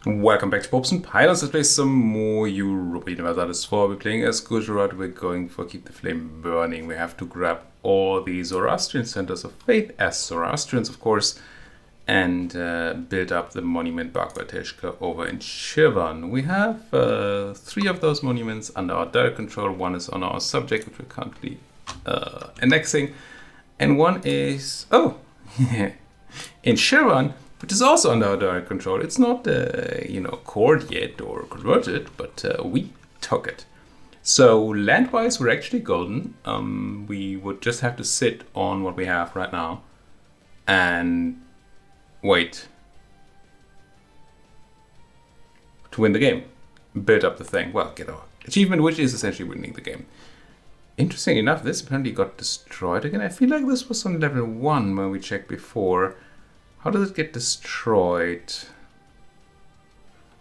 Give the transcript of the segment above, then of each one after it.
Welcome back to Popes and Pilots. Let's play some more Europa Universalis IV. We're playing as Gujarat. We're going for Keep the Flame Burning. We have to grab all the Zoroastrian centers of faith as Zoroastrians, of course, and build up the monument Bhagavad over in Shirvan. We have 3 of those monuments under our direct control. One is on our subject, which we're currently annexing, and one is in Shirvan, which is also under our direct control. It's not, cored yet or converted, but we took it. So land-wise, we're actually golden. We would just have to sit on what we have right now and wait to win the game. Build up the thing. Well, get our achievement, which is essentially winning the game. Interesting enough, this apparently got destroyed again. I feel like this was on level 1 when we checked before. How does it get destroyed?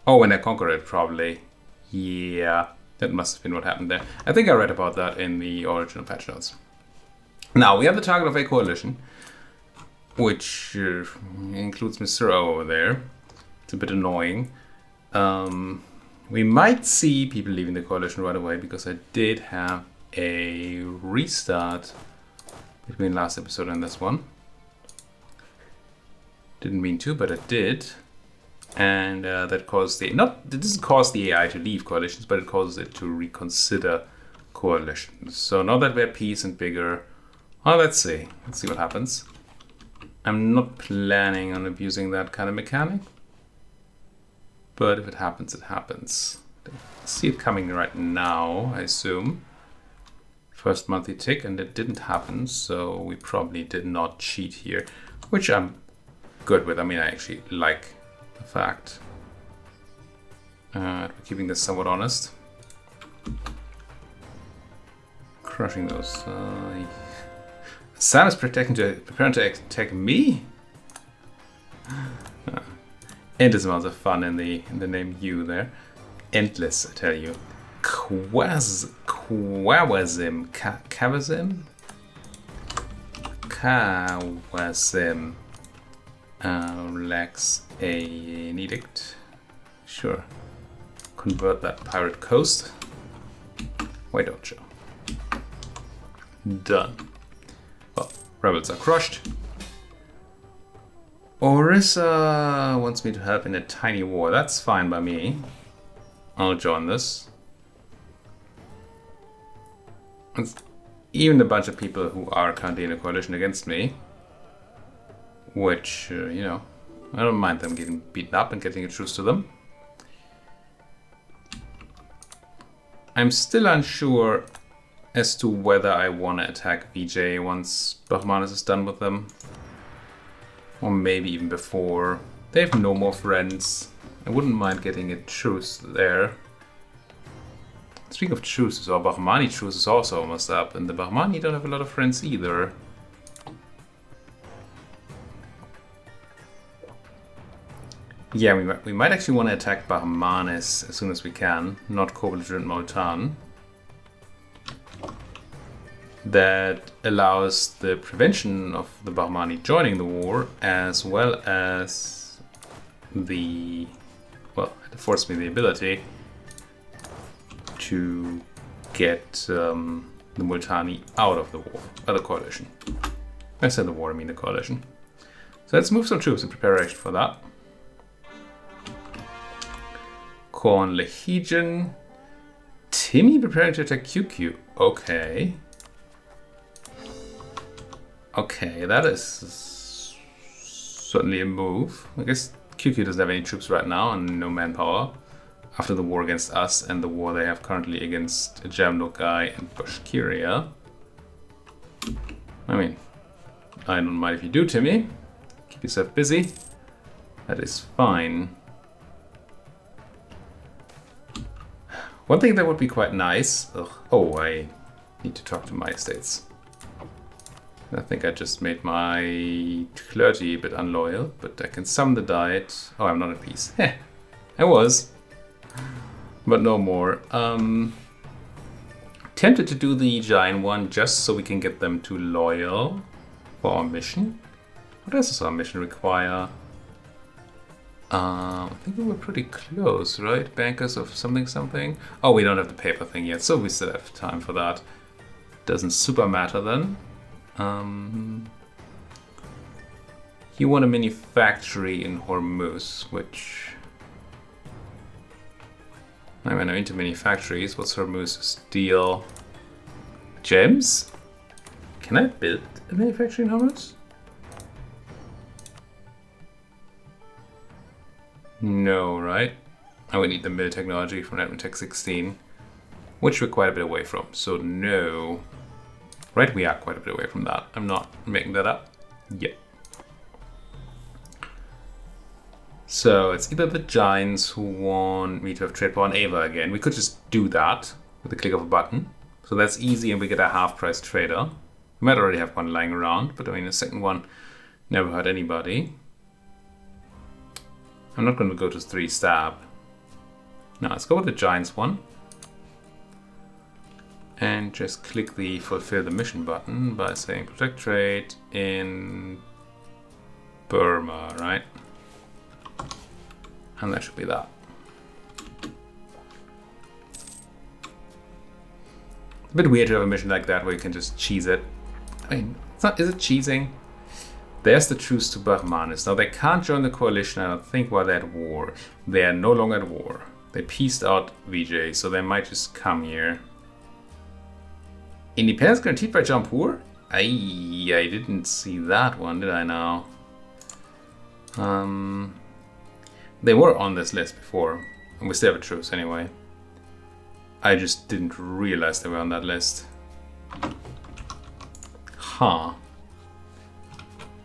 Oh, when I conquer it, probably. Yeah, that must have been what happened there. I think I read about that in the original patch notes. Now, we have the target of a coalition, which includes Mr. O over there. It's a bit annoying. We might see people leaving the coalition right away, because I did have a restart between last episode and this one. Didn't mean to, but it did. And that caused it doesn't cause the AI to leave coalitions, but it causes it to reconsider coalitions. So now that we're peace and bigger, let's see what happens. I'm not planning on abusing that kind of mechanic, but if it happens, it happens. I see it coming right now, I assume. First monthly tick, and it didn't happen, so we probably did not cheat here, which I'm good with. I mean, I actually like the fact we're keeping this somewhat honest. Crushing those. Sam is preparing to attack me. Endless amounts of fun in the name "you" there. Endless, I tell you. Kawazim. Relax an edict. Sure. Convert that pirate coast. Why don't you? Done. Well, rebels are crushed. Orissa wants me to help in a tiny war. That's fine by me. I'll join this. It's even a bunch of people who are currently in a coalition against me. Which, I don't mind them getting beaten up and getting a truce to them. I'm still unsure as to whether I want to attack VJ once Brahmanes is done with them. Or maybe even before. They have no more friends. I wouldn't mind getting a truce there. Speaking of truces, our Bahmani truce is also almost up, and the Bahmani don't have a lot of friends either. Yeah, we might actually want to attack Bahmanes as soon as we can, not co-belligerent Multan. That allows the prevention of the Bahmani joining the war, as well as it affords me the ability to get the Multani out of the war, the coalition. I said the war, I mean the coalition. So let's move some troops in preparation for that. Korn Legion. Timmy preparing to attack QQ. Okay. Okay, that is certainly a move. I guess QQ doesn't have any troops right now and no manpower after the war against us and the war they have currently against Jamnokai and Bashkiria. I mean, I don't mind if you do, Timmy. Keep yourself busy. That is fine. One thing that would be quite nice... I need to talk to my estates. I think I just made my clergy a bit unloyal, but I can summon the Diet. Oh, I'm not at peace. I was. But no more. Tempted to do the giant one just so we can get them to loyal for our mission. What else does our mission require? I think we were pretty close, right? Bankers of something something. Oh, we don't have the paper thing yet, so we still have time for that. Doesn't super matter then. You want a mini factory in Hormuz, which... I mean, I'm into mini factories. What's Hormuz's deal? Gems? Can I build a mini factory in Hormuz? No, right? I would need the mill technology from Admin 16, which we're quite a bit away from. So no. Right, we are quite a bit away from that. I'm not making that up yet. So it's either the Giants who want me to have trade power on Ava again. We could just do that with the click of a button. So that's easy and we get a half-price trader. We might already have one lying around, but I mean the second one never hurt anybody. I'm not going to go to 3 stab. No, let's go with the Giants one. And just click the fulfill the mission button by saying protect trade in Burma, right? And that should be that. A bit weird to have a mission like that where you can just cheese it. I mean, it's not, is it cheesing? There's the truce to Bahmanis. Now they can't join the coalition, I don't think, while they're at war. They are no longer at war. They pieced out VJ, so they might just come here. Independence guaranteed by Jampur? I didn't see that one, did I now? They were on this list before, and we still have a truce anyway. I just didn't realize they were on that list. Huh.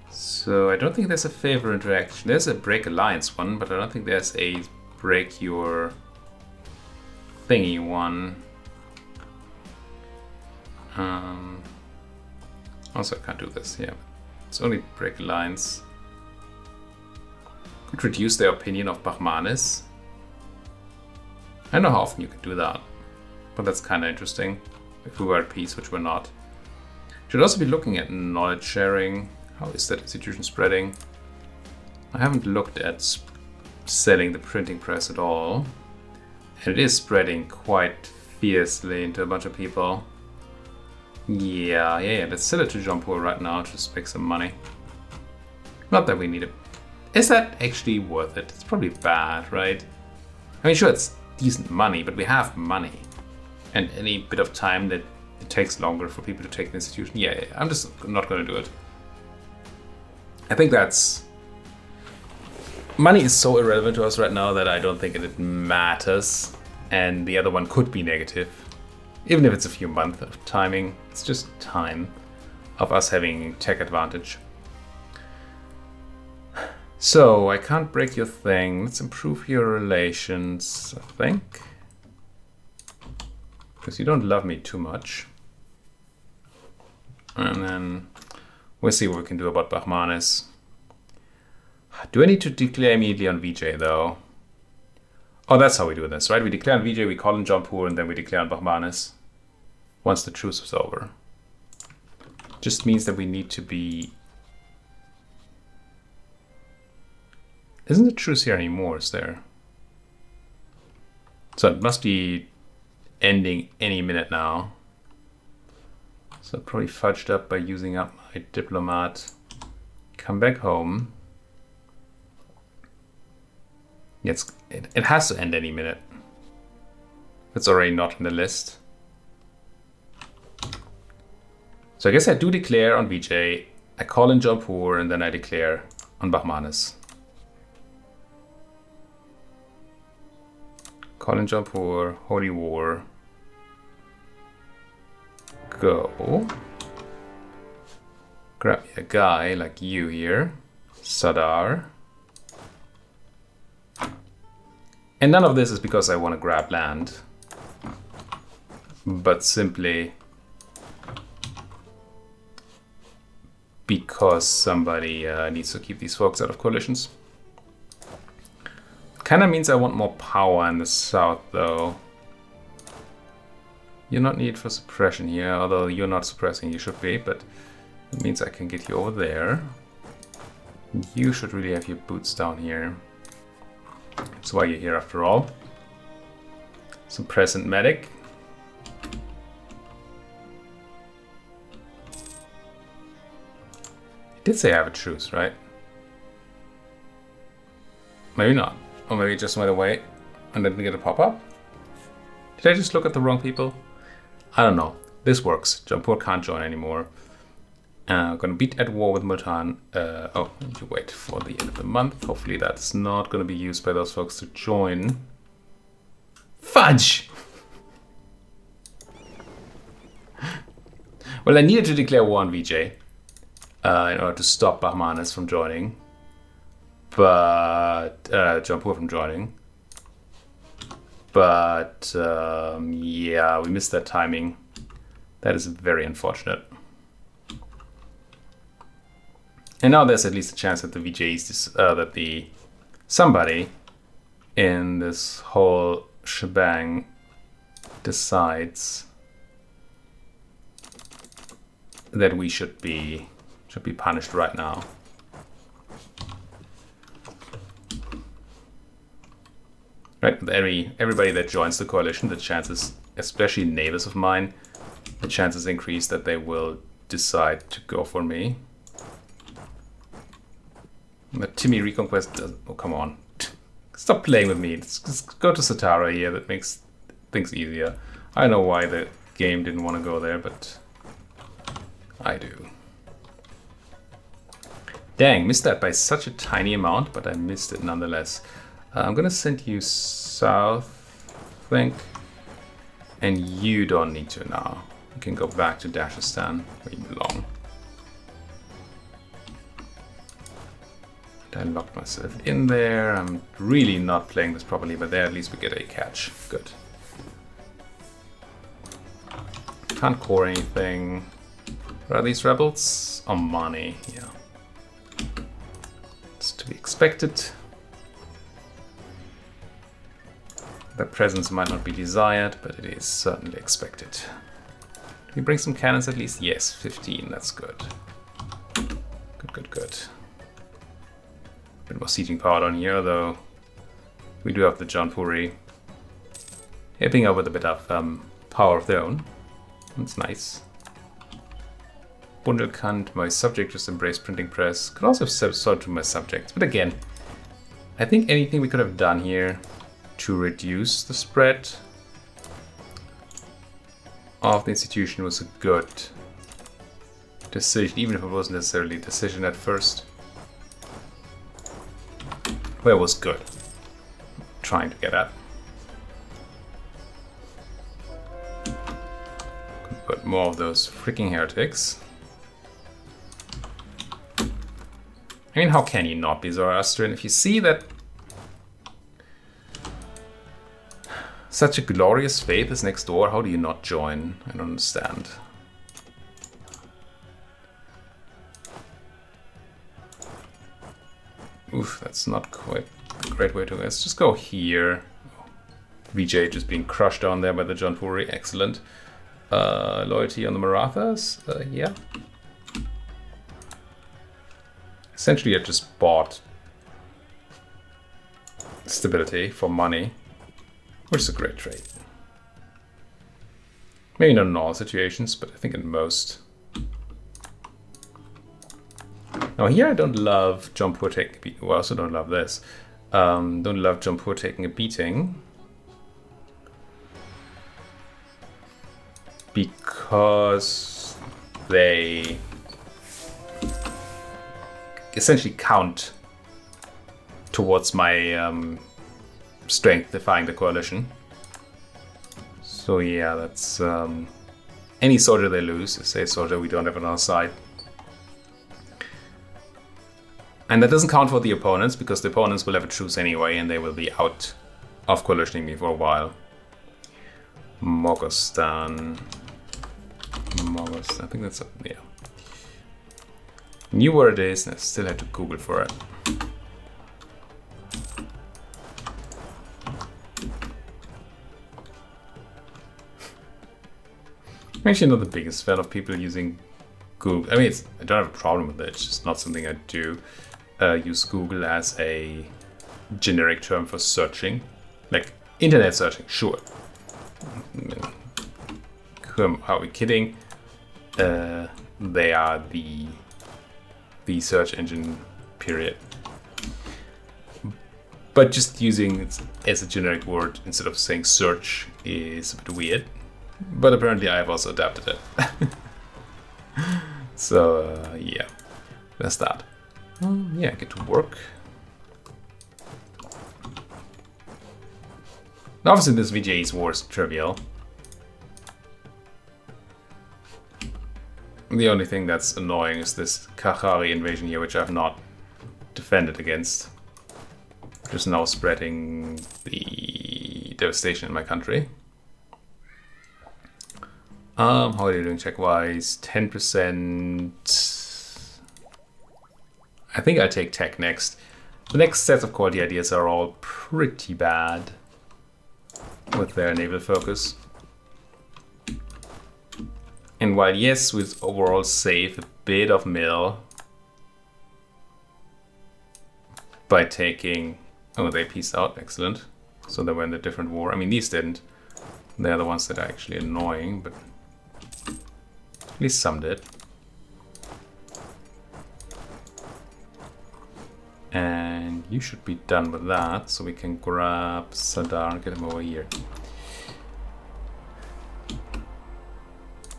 So I don't think there's a favor interaction. There's a break alliance one, but I don't think there's a break your thingy one. Also I can't do this, yeah. It's only break alliance. Could reduce their opinion of Bahmanis. I don't know how often you could do that, but that's kind of interesting. If we were at peace, which we're not. Should also be looking at knowledge sharing. How is that institution spreading? I haven't looked at selling the printing press at all. And it is spreading quite fiercely into a bunch of people. Yeah, let's sell it to Jampur right now, just make some money. Not that we need it. Is that actually worth it? It's probably bad, right? I mean, sure, it's decent money, but we have money. And any bit of time that it takes longer for people to take the institution, yeah, I'm just not going to do it. I think that's... Money is so irrelevant to us right now that I don't think it matters. And the other one could be negative. Even if it's a few months of timing, it's just time of us having tech advantage. So, I can't break your thing. Let's improve your relations, I think. Because you don't love me too much. And then we'll see what we can do about Bahmanis. Do I need to declare immediately on VJ though? Oh, that's how we do this, right? We declare on VJ, we call in Jampur, and then we declare on Bahmanis once the truce is over. Just means that we need to be... Isn't the truce here anymore, is there? So it must be ending any minute now. So probably fudged up by using up my diplomat. Come back home. Yes, it has to end any minute. It's already not in the list. So I guess I do declare on VJ, I call in Jampur, and then I declare on Bahmanis. Call in Jampur, Holy War. Go. Grab me a guy like you here. Sadar. And none of this is because I want to grab land, but simply because somebody needs to keep these folks out of coalitions. Kind of means I want more power in the south, though. You're not needed for suppression here, although you're not suppressing, you should be, but it means I can get you over there. You should really have your boots down here. That's why you're here after all. Some present medic. It did say I have a truce, right? Maybe not. Or maybe it just went away and didn't get a pop-up. Did I just look at the wrong people? I don't know. This works. Jampur can't join anymore. Gonna beat at war with Multan. Oh, you wait for the end of the month. Hopefully that's not gonna be used by those folks to join. Fudge! Well, I needed to declare war on VJ in order to stop Bahmanis from joining. But Jampur from joining. But yeah, we missed that timing. That is very unfortunate. And now there's at least a chance that the VJs, somebody in this whole shebang decides that we should be punished right now. Right, with everybody that joins the coalition, the chances, especially neighbors of mine, the chances increase that they will decide to go for me. But Timmy Reconquest does. Oh, come on. Stop playing with me. Let's just go to Satara here. That makes things easier. I don't know why the game didn't want to go there, but I do. Dang, missed that by such a tiny amount, but I missed it nonetheless. I'm gonna send you south, I think. And you don't need to now. You can go back to Dashistan, where you belong. I locked myself in there. I'm really not playing this properly, but there at least we get a catch. Good. Can't core anything. What are these rebels? Omani, yeah. It's to be expected. Their presence might not be desired, but it is certainly expected. Can we bring some cannons at least? Yes, 15, that's good. Good, good, good. Bit more sieging power on here, though. We do have the Jaunpuri helping out with a bit of power of their own. That's nice. Bundelkand, my subject just embraced printing press. Could also have sold to my subjects, but again, I think anything we could have done here to reduce the spread of the institution was a good decision, even if it wasn't necessarily a decision at first. Well, it was good. Trying to get at. Could put more of those freaking heretics. I mean, how can you not be Zoroastrian if you see that such a glorious faith is next door? How do you not join? I don't understand. Oof, that's not quite a great way to go. Let's just go here. VJ just being crushed down there by the Jaunpuri. Excellent. Loyalty on the Marathas? Yeah. Essentially, I just bought stability for money, which is a great trade. Maybe not in all situations, but I think in most. Now here I don't love Jaunpur taking a beating. Well, I also don't love this. Don't love Jaunpur taking a beating. Because they essentially count towards my strength defying the coalition. So yeah, that's any soldier they lose is a soldier we don't have on our side. And that doesn't count for the opponents, because the opponents will have a truce anyway and they will be out of coalitioning me for a while. Mogostan. I think that's, yeah. Knew where it is and I still had to Google for it. I'm actually not the biggest fan of people using Google. I mean, I don't have a problem with it. It's just not something I do. Use Google as a generic term for searching. Like internet searching, sure. Are we kidding? They are the search engine, period. But just using it as a generic word instead of saying search is a bit weird. But apparently I've also adapted it. So yeah, that's that. Yeah, get to work. Obviously this VJ's war is trivial. The only thing that's annoying is this Kahari invasion here, which I've not defended against. Just now spreading the devastation in my country. How are you doing check-wise? 10%. I think I'll take tech next. The next set of quality ideas are all pretty bad with their naval focus. And while yes, we overall save a bit of mill by taking... Oh, they pieced out, excellent. So they were in a different war. I mean, these didn't. They're the ones that are actually annoying, but at least some did. And you should be done with that, so we can grab Sadar and get him over here.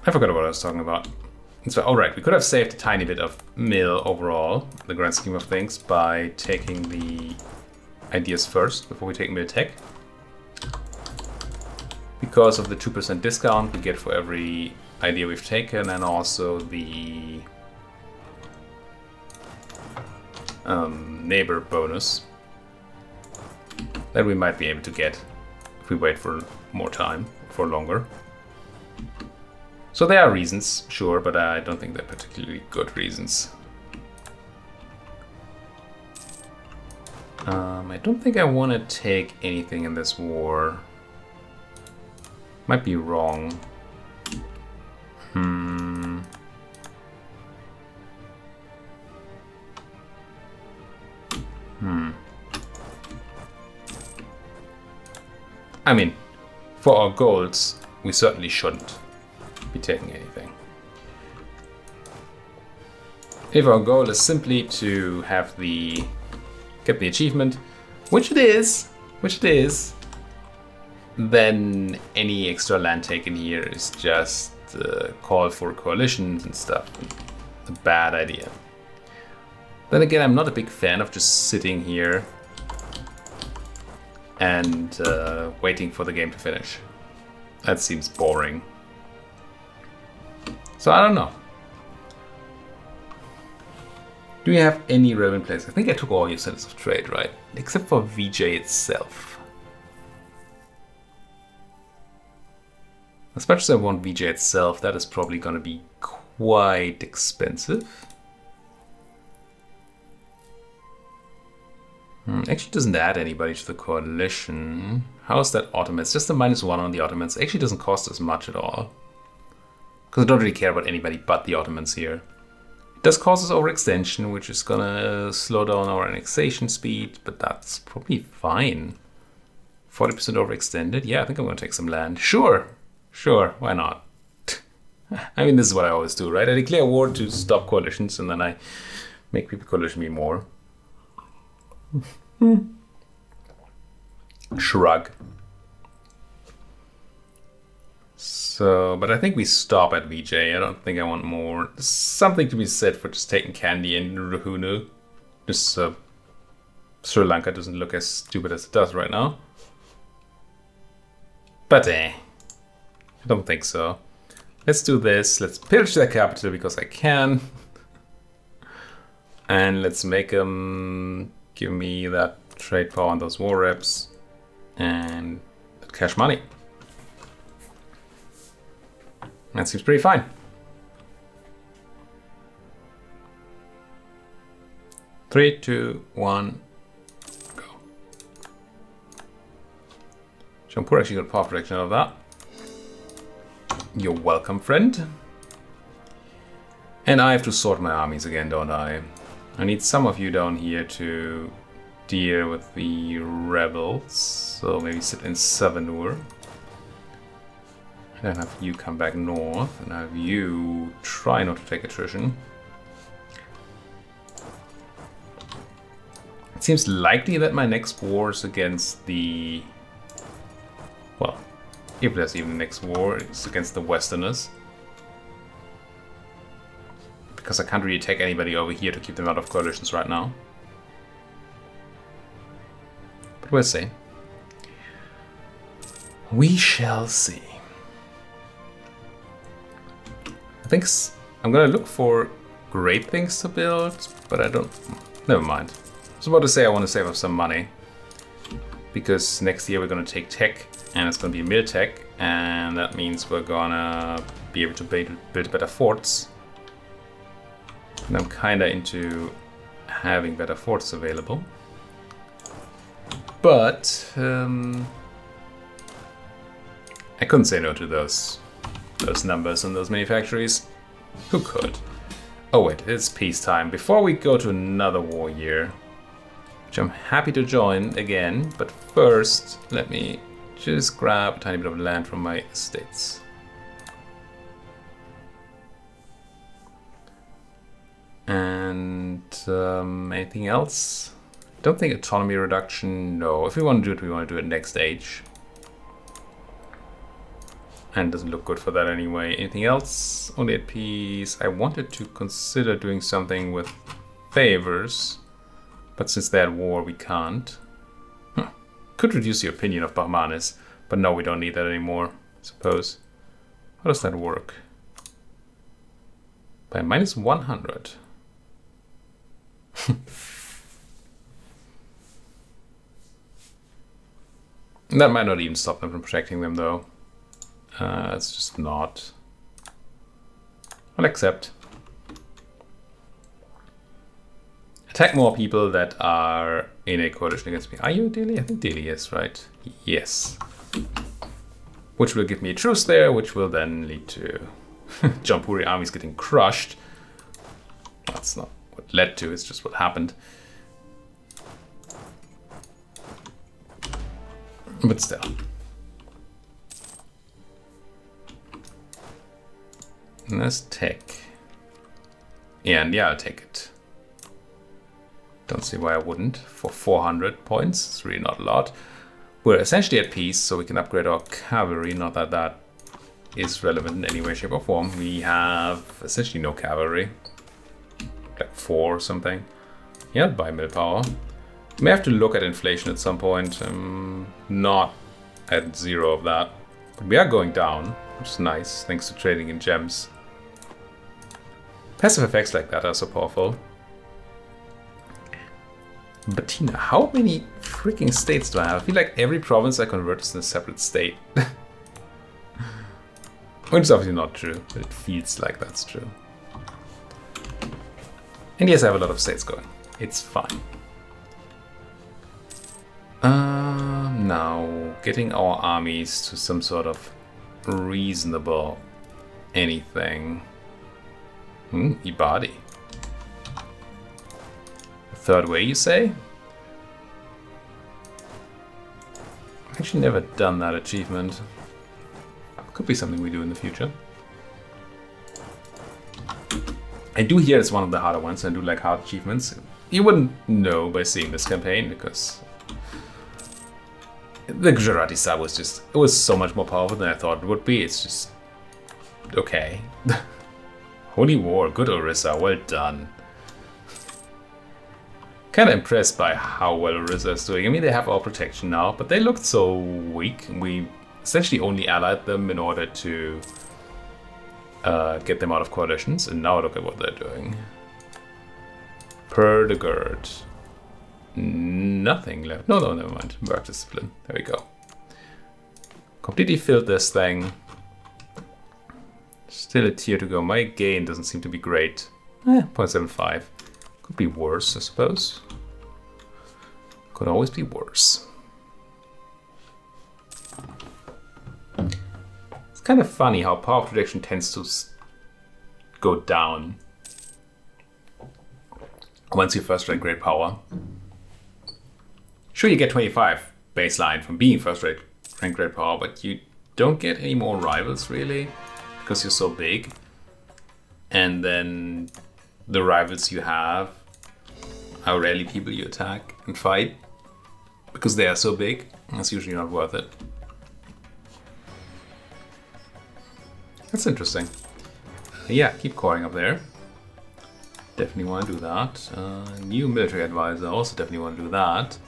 I forgot what I was talking about. So, alright, we could have saved a tiny bit of mill overall, the grand scheme of things, by taking the ideas first before we take mill tech. Because of the 2% discount we get for every idea we've taken, and also the neighbor bonus that we might be able to get if we wait for more time, for longer. So there are reasons, sure, but I don't think they're particularly good reasons. I don't think I want to take anything in this war. Might be wrong. I mean, for our goals, we certainly shouldn't be taking anything. If our goal is simply to have get the achievement, which it is, then any extra land taken here is just call for coalitions and stuff. A bad idea. Then again, I'm not a big fan of just sitting here and waiting for the game to finish. That seems boring. So I don't know. Do you have any relevant plays? I think I took all your centers of trade, right? Except for VJ itself. As much as I want VJ itself, that is probably going to be quite expensive. Actually doesn't add anybody to the coalition. How's that Ottomans? Just a -1 on the Ottomans. Actually doesn't cost us much at all. Because I don't really care about anybody but the Ottomans here. It does cause us overextension, which is gonna slow down our annexation speed, but that's probably fine. 40% overextended? Yeah, I think I'm gonna take some land. Sure, why not? I mean, this is what I always do, right? I declare war to stop coalitions, and then I make people coalition me more. Shrug. So, but I think we stop at VJ. I don't think I want more. There's something to be said for just taking candy in Ruhunu. Just so Sri Lanka doesn't look as stupid as it does right now. But I don't think so. Let's do this. Let's pillage their capital because I can. And let's make them give me that trade power on those war reps and that cash money. That seems pretty fine. Three, two, one, go. Jampur actually got power protection out of that. You're welcome, friend. And I have to sort my armies again, don't I? I need some of you down here to deal with the rebels, so maybe sit in Savanur. And then have you come back north, and have you try not to take attrition. It seems likely that my next war is against the... Well, if there's even a next war, it's against the Westerners. Because I can't really take anybody over here to keep them out of coalitions right now. But we'll see. We shall see. I think I'm gonna look for great things to build, but I don't... Never mind. I was about to say I want to save up some money. Because next year we're gonna take tech, and it's gonna be mil tech, and that means we're gonna be able to build better forts. And I'm kinda into having better forts available. But I couldn't say no to those numbers and those many factories. Who could? Oh wait, it's peacetime. Before we go to another war year, which I'm happy to join again, but first let me just grab a tiny bit of land from my estates. And anything else? Don't think autonomy reduction, no. If we want to do it, we want to do it next age. And it doesn't look good for that anyway. Anything else? Only at peace. I wanted to consider doing something with favors, but since they're at war, we can't. Could reduce the opinion of Bahmanis, but no, we don't need that anymore, I suppose. How does that work? By minus 100. That might not even stop them from protecting them, though. It's just not. I'll accept. Attack more people that are in a coalition against me. Are you Delhi? I think Delhi is, right? Yes. Which will give me a truce there, which will then lead to Jampuri armies getting crushed. That's not what led to, it's just what happened. But still. Let's take. Yeah, I'll take it. Don't see why I wouldn't. For 400 points, it's really not a lot. We're essentially at peace, so we can upgrade our cavalry. Not that that is relevant in any way, shape, or form. We have essentially no cavalry. Like 4 or something. Yeah, buy mill power. May have to look at inflation at some point. Not at 0 of that. But we are going down, which is nice, thanks to trading in gems. Passive effects like that are so powerful. Bettina, how many freaking states do I have? I feel like every province I convert is in a separate state. Which is obviously not true, but it feels like that's true. And yes, I have a lot of states going. It's fine. Now, getting our armies to some sort of reasonable anything. Ibadi. Third way, you say? I've actually never done that achievement. Could be something we do in the future. I do hear it's one of the harder ones. I do like hard achievements. You wouldn't know by seeing this campaign because the Gujarati sub was just, it was so much more powerful than I thought it would be. It's just okay. Holy War, good Orissa, well done. Kind of impressed by how well Orissa is doing. I mean, they have our protection now, but they looked so weak. We essentially only allied them in order to get them out of coalitions, and now look at what they're doing. Per the gird. Nothing left. No, never mind. Work discipline. There we go. Completely filled this thing. Still a tier to go. My gain doesn't seem to be great. 0.75. Could be worse, I suppose. Could always be worse. It's kind of funny how power projection tends to go down once you first rank great power. Sure, you get 25 baseline from being first rank great power, but you don't get any more rivals really because you're so big. And then the rivals you have are rarely people you attack and fight because they are so big. That's usually not worth it. That's interesting. Yeah, keep coring up there. Definitely want to do that. New military advisor, also definitely want to do that.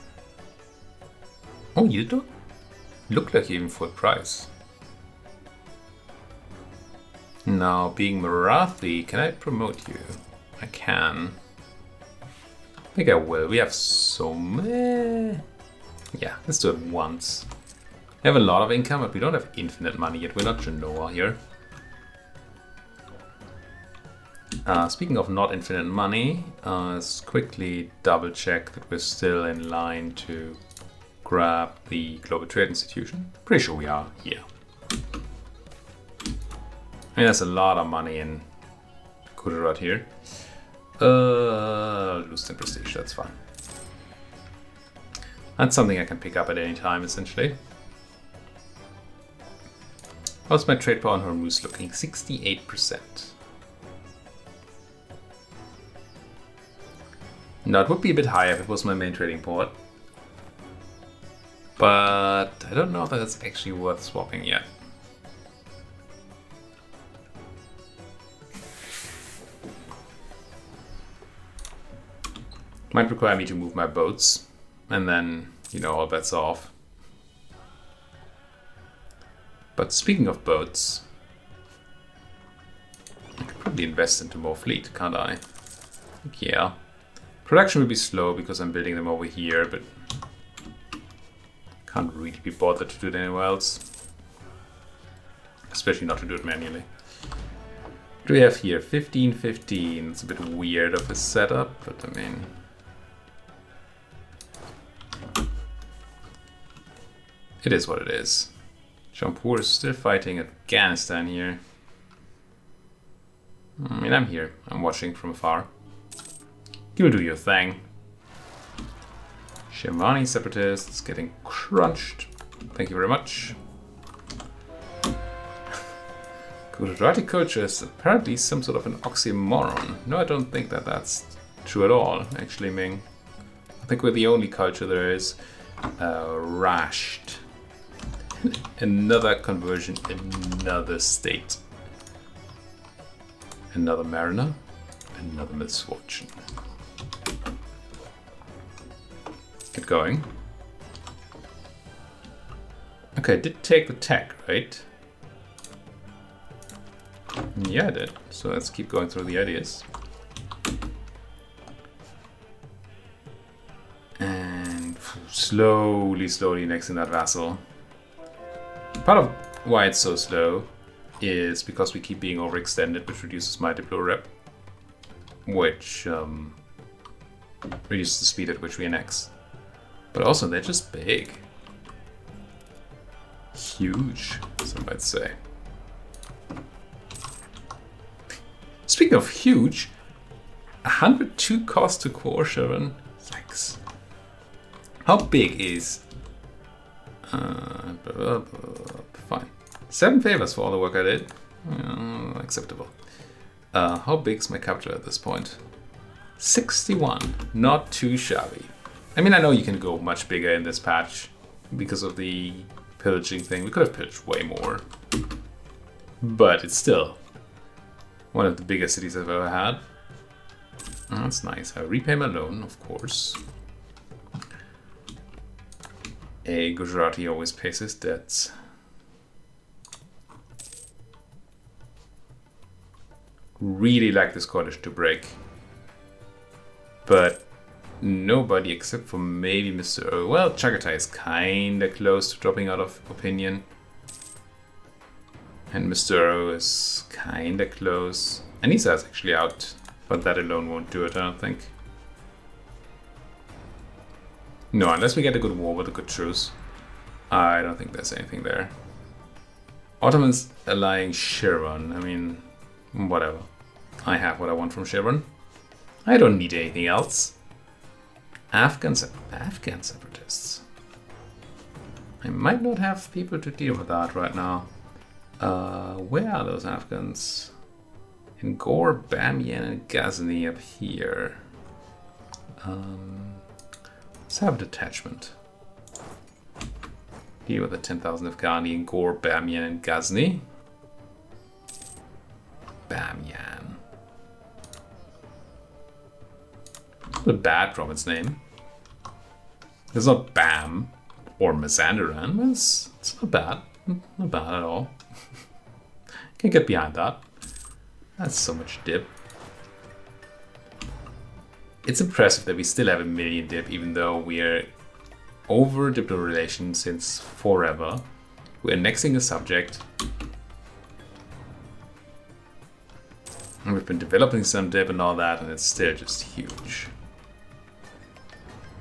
Oh, you don't look like you're even full price. Now, being Marathi, can I promote you? I can. I think I will. We have so many. Yeah, let's do it once. We have a lot of income, but we don't have infinite money yet. We're not Genoa here. Speaking of not infinite money, let's quickly double check that we're still in line to grab the Global Trade Institution. Pretty sure we are here. I mean, that's a lot of money in Gujarat here. I'll lose 10 prestige, that's fine. That's something I can pick up at any time, essentially. How's my trade power on Hormuz looking? 68%. Now, it would be a bit higher if it was my main trading port. But I don't know that it's actually worth swapping yet. Might require me to move my boats, and then, you know, all bets off. But speaking of boats, I could probably invest into more fleet, can't I? Yeah. Production will be slow because I'm building them over here, but can't really be bothered to do it anywhere else. Especially not to do it manually. What do we have here? 15-15. It's a bit weird of a setup, but I mean... it is what it is. Jampur is still fighting Afghanistan here. I mean, I'm here. I'm watching from afar. You do your thing. Shivani separatists getting crunched. Thank you very much. Gujarati culture is apparently some sort of an oxymoron. No, I don't think that that's true at all, actually, Ming. I think we're the only culture there is. Rashed. Another conversion, another state. Another mariner, another misfortune. Get going. Okay, I did take the tech, right? Yeah, I did. So let's keep going through the ideas. And slowly annexing that vassal. Part of why it's so slow is because we keep being overextended, which reduces my diplo rep, which reduces the speed at which we annex. But also, they're just big. Huge, some might say. Speaking of huge, 102 cost to core, Sharon. Thanks. How big is... fine. 7 favors for all the work I did. Acceptable. How big's my capital at this point? 61. Not too shabby. I mean, I know you can go much bigger in this patch because of the pillaging thing. We could have pillaged way more. But it's still one of the biggest cities I've ever had. Oh, that's nice. I repay my loan, of course. A Gujarati always pays his debts. Really like this coalition to break. But nobody except for maybe Mr. O. Well, Chagatai is kinda close to dropping out of opinion. And Mr. O is kinda close. Anissa is actually out, but that alone won't do it, I don't think. No, unless we get a good war with a good truce. I don't think there's anything there. Ottomans allying Chiron. I mean, whatever. I have what I want from Chiron. I don't need anything else. Afghan separatists. I might not have people to deal with that right now. Where are those Afghans? In Gore, Bamiyan, and Ghazni up here. Let's have a detachment. Deal with the 10,000 Afghani in Gore, Bamiyan, and Ghazni. Bamiyan. Not a bad province name. It's not Bam or Mazandaran, but it's not bad. Not bad at all. Can get behind that. That's so much dip. It's impressive that we still have 1 million dip, even though we're over diplomatic relations since forever. We're annexing a subject. And we've been developing some dip and all that, and it's still just huge.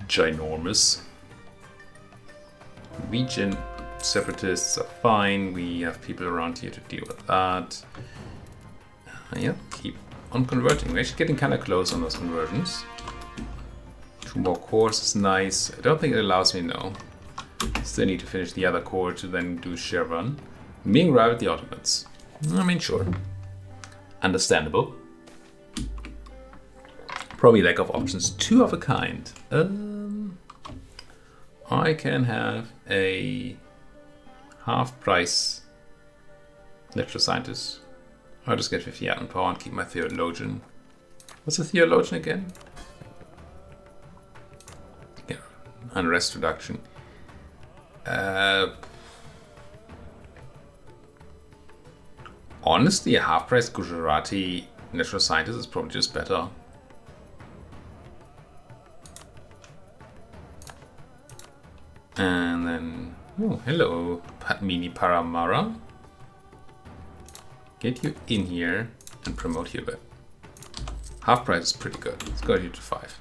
Ginormous. Region separatists are fine. We have people around here to deal with that. Yeah, keep on converting. We're actually getting kind of close on those conversions. 2 more cores is nice. I don't think it allows me, no. Still need to finish the other core to then do Shirvan. Being right with the Ottomans. I mean, sure. Understandable. Probably lack of options. 2 of a kind. I can have a half price natural scientist. I'll just get 50 atom power and keep my theologian. What's a theologian again? Yeah, unrest reduction. Honestly, a half price Gujarati natural scientist is probably just better. And then, oh, hello, Padmini Paramara. Get you in here and promote you a bit. Half price is pretty good. Let's go here to 5.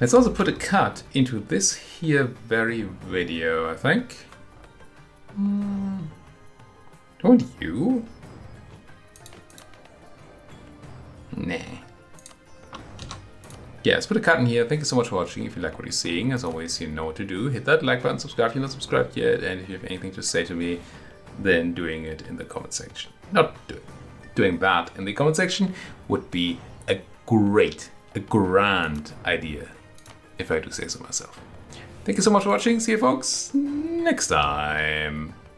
Let's also put a cut into this here very video, I think. Don't you? Nah. Yeah, let's put a cut in here. Thank you so much for watching. If you like what you're seeing, as always, you know what to do. Hit that like button, subscribe if you're not subscribed yet, and if you have anything to say to me, then doing it in the comment section. Not doing that in the comment section would be a grand idea, if I do say so myself. Thank you so much for watching. See you folks next time.